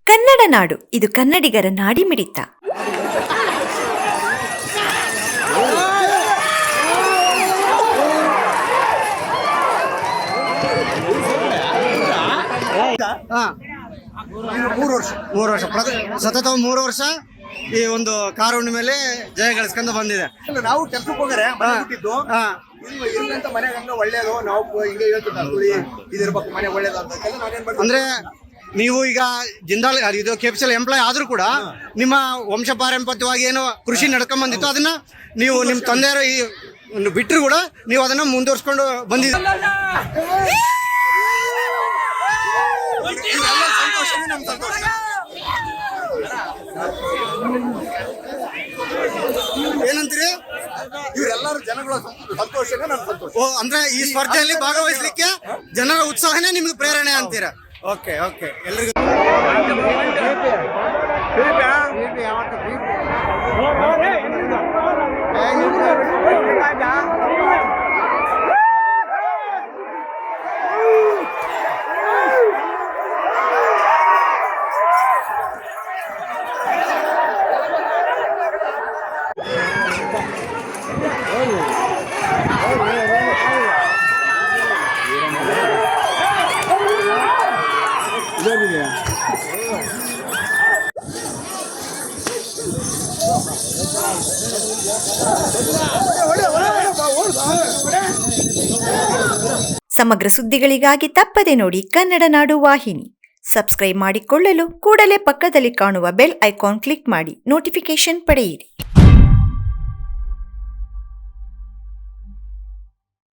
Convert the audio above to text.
ಕನ್ನಡ ನಾಡು, ಇದು ಕನ್ನಡಿಗರ ನಾಡಿಮಿಡಿತ. ಮೂರು ವರ್ಷ ಸತತ 3 ವರ್ಷ ಈ ಒಂದು ಕಾರು ಮೇಲೆ ಜಯ ಗಳಿಸ್ಕೊಂಡು ಬಂದಿದೆ. ನಾವು ಕೆಲ್ಸಕ್ಕೆ ಹೋಗ್ರೆ ಮನೆ ಒಳ್ಳೇದು, ನಾವು ಹಿಂಗೆ ಹೇಳ್ತೀವಿ ಇದಿರ್ಬೇಕು ಮನೆ ಒಳ್ಳೇದು ಅಂತ. ಅಂದ್ರೆ ನೀವು ಈಗ ಜಿಂದಾಲ್ ಇದು ಕೆಪಿಸಿಎಲ್ ಎಂಪ್ಲಾಯ್ ಆದ್ರೂ ಕೂಡ ನಿಮ್ಮ ವಂಶ ಪಾರಂಪರ್ಯವಾಗಿ ಏನು ಕೃಷಿ ನಡ್ಕೊಂಡ್ ಬಂದಿತ್ತು ಅದನ್ನ ನೀವು ನಿಮ್ಮ ತಂದೆಯವರು ಈ ಬಿಟ್ಟರು ಕೂಡ ನೀವು ಅದನ್ನ ಮುಂದುವರ್ಸ್ಕೊಂಡು ಬಂದಿದ್ದೀರಿ. ಏನಂತೀರಿ? ಇವರೆಲ್ಲರೂ ಜನಗಳ ಸಂತೋಷನೇ ನನ್ನ ಸಂತೋಷ. ಓ, ಅಂದ್ರೆ ಈ ಸ್ಪರ್ಧೆಯಲ್ಲಿ ಭಾಗವಹಿಸಲಿಕ್ಕೆ ಜನರ ಉತ್ಸಾಹನೇ ನಿಮ್ಗೆ ಪ್ರೇರಣೆ ಅಂತೀರಾ? Okay okay. ಎಲ್ರಿಗೂ ಸಮಗ್ರ ಸುದ್ದಿಗಳಿಗಾಗಿ ತಪ್ಪದೆ ನೋಡಿ ಕನ್ನಡ ನಾಡು ವಾಹಿನಿ. ಸಬ್ಸ್ಕ್ರೈಬ್ ಮಾಡಿಕೊಳ್ಳಲು ಕೂಡಲೇ ಪಕ್ಕದಲ್ಲಿ ಕಾಣುವ ಬೆಲ್ ಐಕಾನ್ ಕ್ಲಿಕ್ ಮಾಡಿ ನೋಟಿಫಿಕೇಶನ್ ಪಡೆಯಿರಿ.